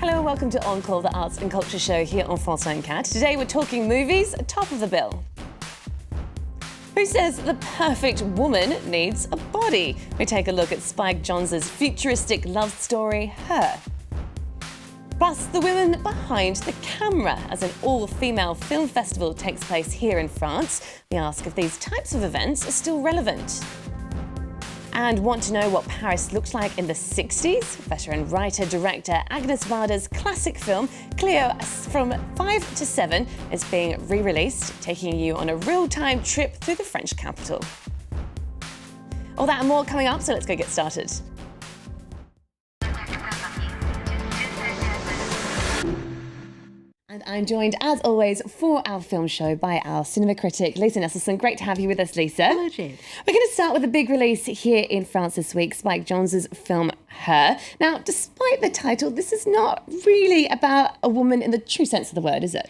Hello and welcome to Encore, the arts and culture show here on France 24. Today we're talking movies, top of the bill. Who says the perfect woman needs a body? We take a look at Spike Jonze's futuristic love story, Her. Plus, the women behind the camera as an all-female film festival takes place here in France. We ask if these types of events are still relevant. And want to know what Paris looked like in the 60s? Veteran writer-director Agnes Varda's classic film, Cleo from 5 to 7, is being re-released, taking you on a real-time trip through the French capital. All that and more coming up, so let's go get started. And I'm joined, as always, for our film show by our cinema critic, Lisa Nesselson. Great to have you with us, Lisa. Hello, Jade. We're going to start with a big release here in France this week, Spike Jonze's film, Her. Now, despite the title, this is not really about a woman in the true sense of the word, is it?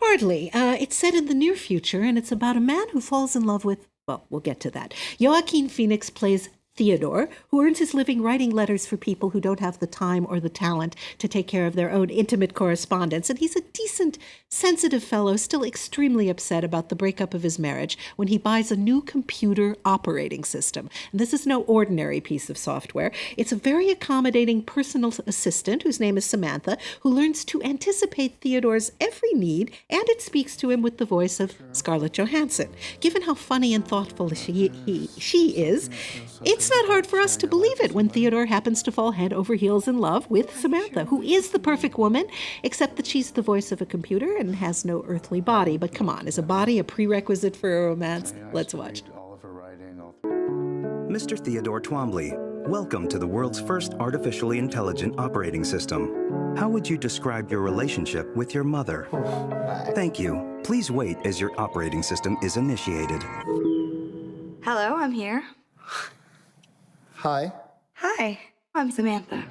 Hardly. It's set in the near future, and it's about a man who falls in love with, well, we'll get to that. Joaquin Phoenix plays Theodore, who earns his living writing letters for people who don't have the time or the talent to take care of their own intimate correspondence. And he's a decent, sensitive fellow, still extremely upset about the breakup of his marriage when he buys a new computer operating system. And this is no ordinary piece of software. It's a very accommodating personal assistant whose name is Samantha, who learns to anticipate Theodore's every need, and it speaks to him with the voice of Scarlett Johansson. Given how funny and thoughtful she is, it's not hard for us to believe it when Theodore happens to fall head over heels in love with Samantha, who is the perfect woman, except that she's the voice of a computer and has no earthly body. But come on, is a body a prerequisite for a romance? Let's watch. Mr. Theodore Twombly, welcome to the world's first artificially intelligent operating system. How would you describe your relationship with your mother? Thank you. Please wait as your operating system is initiated. Hello, I'm here. Hi. Hi, I'm Samantha.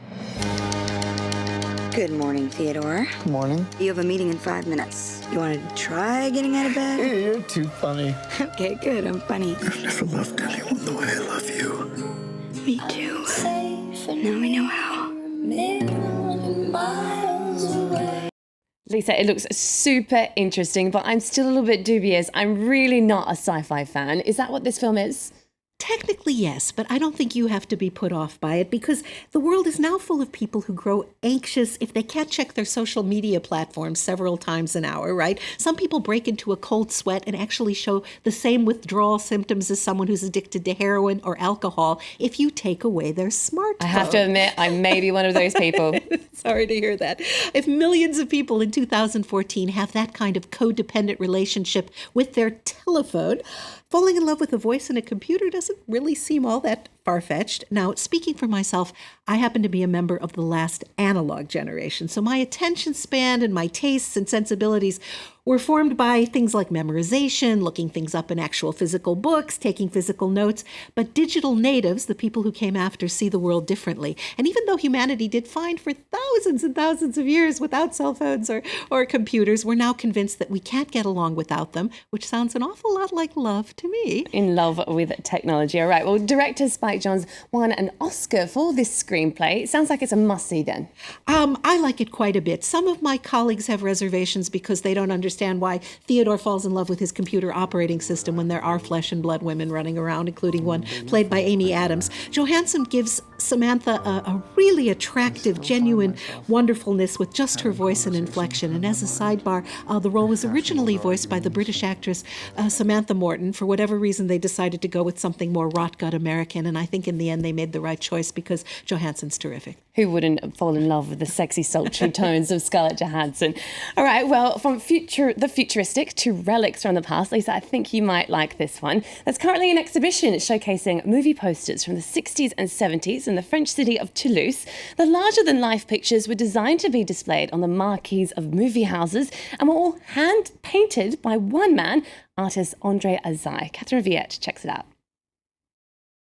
Good morning, Theodore. Good morning. You have a meeting in 5 minutes. You want to try getting out of bed? You're too funny. Okay, good, I'm funny. I've never loved anyone the way I love you. Me too. Now we know how. Lisa, it looks super interesting, but I'm still a little bit dubious. I'm really not a sci-fi fan. Is that what this film is? Technically, yes, but I don't think you have to be put off by it because the world is now full of people who grow anxious if they can't check their social media platforms several times an hour, right? Some people break into a cold sweat and actually show the same withdrawal symptoms as someone who's addicted to heroin or alcohol if you take away their smartphone. I have to admit, I may be one of those people. Sorry to hear that. If millions of people in 2014 have that kind of codependent relationship with their telephone, falling in love with a voice in a computer doesn't really seem all that far-fetched. Now, speaking for myself, I happen to be a member of the last analog generation, so my attention span and my tastes and sensibilities were formed by things like memorization, looking things up in actual physical books, taking physical notes. But digital natives, the people who came after, see the world differently. And even though humanity did fine for thousands and thousands of years without cell phones or computers, we're now convinced that we can't get along without them, which sounds an awful lot like love to me. In love with technology. All right, well, director Spike Jonze won an Oscar for this screenplay. It sounds like it's a must-see then. I like it quite a bit. Some of my colleagues have reservations because they don't understand why Theodore falls in love with his computer operating system when there are flesh and blood women running around, including one played by Amy Adams. Johansson gives Samantha a really attractive, genuine wonderfulness with just her voice and inflection. And as a sidebar, the role was originally voiced by the British actress Samantha Morton. For whatever reason, they decided to go with something more rot-gut American, and I think in the end they made the right choice because Johansson's terrific. Who wouldn't fall in love with the sexy, sultry tones of Scarlett Johansson? All right, well, from the futuristic to relics from the past, Lisa, I think you might like this one. There's currently an exhibition showcasing movie posters from the 60s and 70s in the French city of Toulouse. The larger-than-life pictures were designed to be displayed on the marquees of movie houses and were all hand-painted by one man, artist Andre Azaï. Catherine Viette checks it out.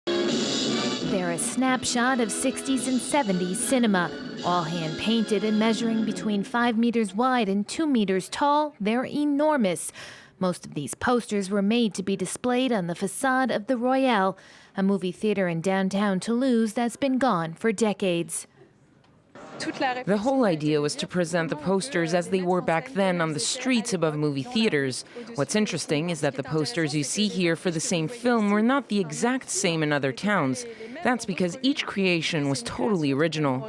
They're a snapshot of 60s and 70s cinema. All hand-painted and measuring between 5 meters wide and 2 meters tall, they're enormous. Most of these posters were made to be displayed on the facade of the Royale, a movie theater in downtown Toulouse that's been gone for decades. The whole idea was to present the posters as they were back then on the streets above movie theaters. What's interesting is that the posters you see here for the same film were not the exact same in other towns. That's because each creation was totally original.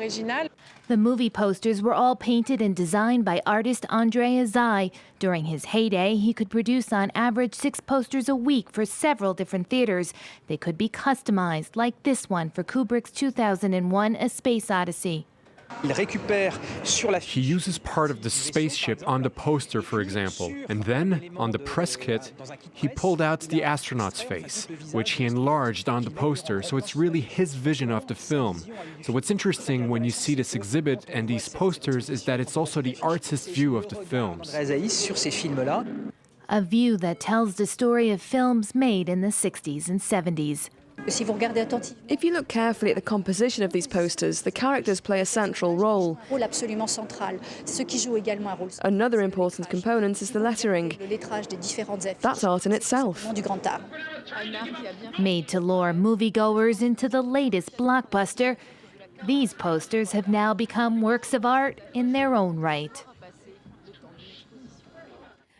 The movie posters were all painted and designed by artist Andre Azaï. During his heyday, he could produce on average 6 posters a week for several different theaters. They could be customized, like this one for Kubrick's 2001 A Space Odyssey. He uses part of the spaceship on the poster, for example, and then, on the press kit, he pulled out the astronaut's face, which he enlarged on the poster, so it's really his vision of the film. So what's interesting when you see this exhibit and these posters is that it's also the artist's view of the films. A view that tells the story of films made in the 60s and 70s. If you look carefully at the composition of these posters, the characters play a central role. Another important component is the lettering. That's art in itself. Made to lure moviegoers into the latest blockbuster, these posters have now become works of art in their own right.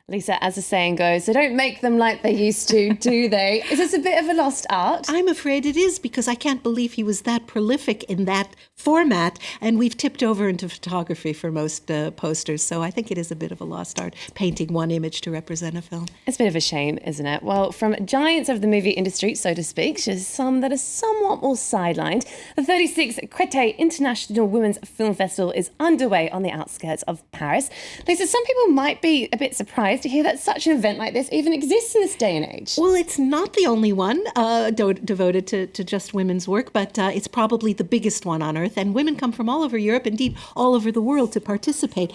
Lisa, as the saying goes, they don't make them like they used to, do they? Is this a bit of a lost art? I'm afraid it is, because I can't believe he was that prolific in that format, and we've tipped over into photography for most posters, so I think it is a bit of a lost art, painting one image to represent a film. It's a bit of a shame, isn't it? Well, from giants of the movie industry, so to speak, to some that are somewhat more sidelined, the 36th Créteil International Women's Film Festival is underway on the outskirts of Paris. Lisa, some people might be a bit surprised to hear that such an event like this even exists in this day and age. Well, it's not the only one devoted to just women's work, but it's probably the biggest one on earth. And women come from all over Europe, indeed all over the world, to participate.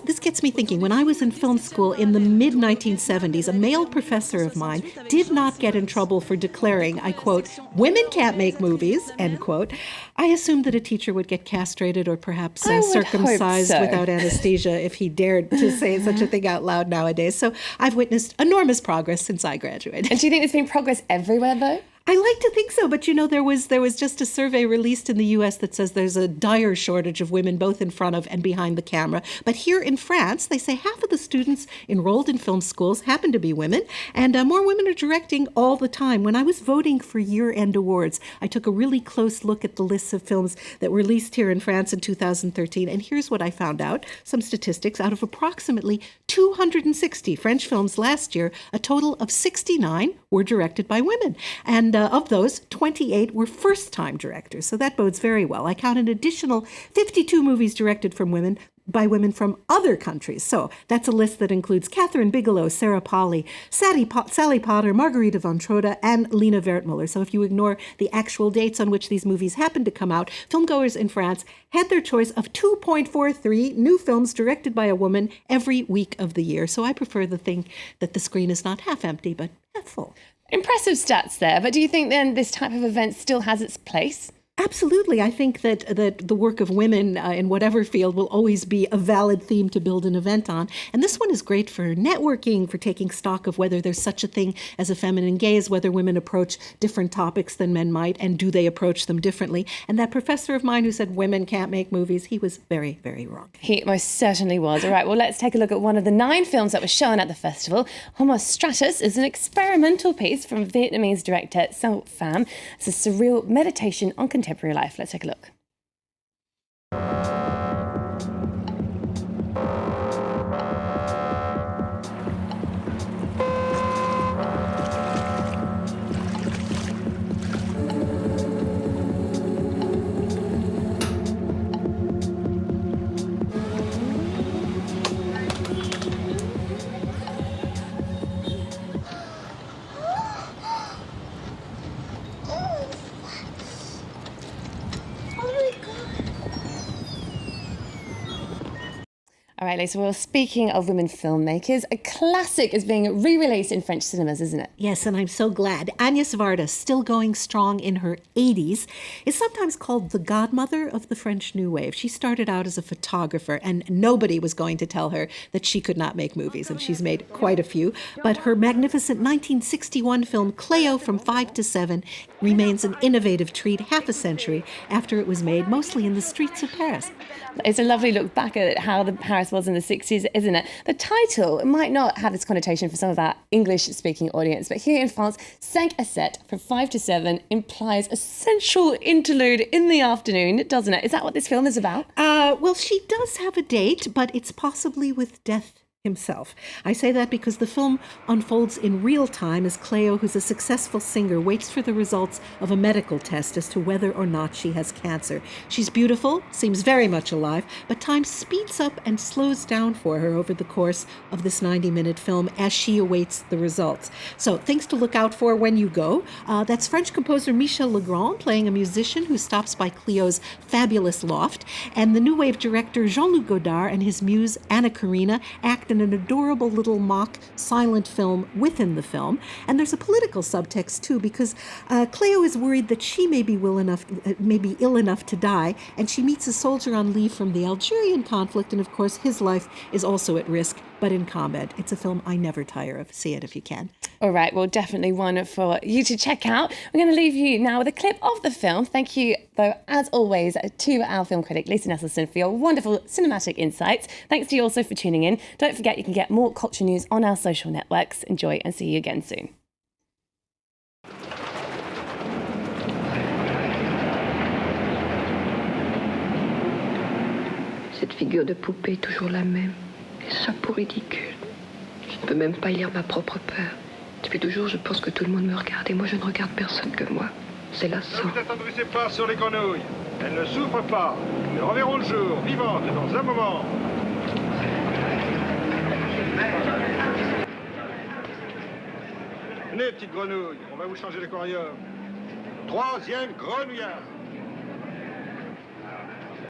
This gets me thinking, when I was in film school in the mid-1970s, a male professor of mine did not get in trouble for declaring, I quote, "Women can't make movies," end quote. I assumed that a teacher would get castrated or perhaps circumcised without anesthesia if he dared to say such a thing out loud nowadays. So I've witnessed enormous progress since I graduated. And do you think there's been progress everywhere, though? I like to think so, but you know, there was just a survey released in the US that says there's a dire shortage of women both in front of and behind the camera. But here in France, they say half of the students enrolled in film schools happen to be women, and more women are directing all the time. When I was voting for year-end awards, I took a really close look at the lists of films that were released here in France in 2013, and here's what I found out. Some statistics: out of approximately 260 French films last year, a total of 69 were directed by women. And of those, 28 were first-time directors, so that bodes very well. I count an additional 52 movies directed by women from other countries. So that's a list that includes Catherine Bigelow, Sarah Polley, Sally Potter, Margarita von Trotta, and Lena Wertmuller. So if you ignore the actual dates on which these movies happened to come out, filmgoers in France had their choice of 2.43 new films directed by a woman every week of the year. So I prefer the thing that the screen is not half empty, but half full. Impressive stats there, but do you think then this type of event still has its place? Absolutely. I think that the work of women in whatever field will always be a valid theme to build an event on. And this one is great for networking, for taking stock of whether there's such a thing as a feminine gaze, whether women approach different topics than men might, and do they approach them differently. And that professor of mine who said women can't make movies, he was very, very wrong. He most certainly was. All right, well, let's take a look at one of the 9 films that were shown at the festival. Homo Stratus is an experimental piece from Vietnamese director So Pham. It's a surreal meditation on contemporary life. Let's take a look. All right, Lisa, well, speaking of women filmmakers, a classic is being re-released in French cinemas, isn't it? Yes, and I'm so glad. Agnès Varda, still going strong in her 80s, is sometimes called the godmother of the French New Wave. She started out as a photographer, and nobody was going to tell her that she could not make movies, and she's made quite a few. But her magnificent 1961 film, Cleo from 5 to 7, remains an innovative treat half a century after it was made, mostly in the streets of Paris. It's a lovely look back at how the Paris was in the 60s, isn't it? The title might not have this connotation for some of our English-speaking audience, but here in France, 5 à 7 from 5 to 7 implies a sensual interlude in the afternoon, doesn't it? Is that what this film is about? Well, she does have a date, but it's possibly with death himself. I say that because the film unfolds in real time as Cleo, who's a successful singer, waits for the results of a medical test as to whether or not she has cancer. She's beautiful, seems very much alive, but time speeds up and slows down for her over the course of this 90-minute film as she awaits the results. So things to look out for when you go. That's French composer Michel Legrand playing a musician who stops by Cleo's fabulous loft, and the new wave director Jean-Luc Godard and his muse Anna Karina act in an adorable little mock silent film within the film. And there's a political subtext too, because Cleo is worried that she may be ill enough to die, and she meets a soldier on leave from the Algerian conflict, and of course his life is also at risk, but in combat. It's a film I never tire of. See it if you can. All right, well, definitely one for you to check out. We're going to leave you now with a clip of the film. Thank you, though, as always, to our film critic, Lisa Nesselson, for your wonderful cinematic insights. Thanks to you also for tuning in. Don't forget, you can get more culture news on our social networks. Enjoy and see you again soon. Cette figure de poupée est toujours la même. Les chapeaux ridicules. Je ne peux même pas lire ma propre peur. Depuis toujours, je pense que tout le monde me regarde et moi, je ne regarde personne que moi. C'est lassant. Ne vous attendrissez pas sur les grenouilles. Elles ne souffrent pas. Elles reverront le jour, vivantes, dans un moment. Venez, petite grenouille, on va vous changer l'aquarium. 3e grenouillard.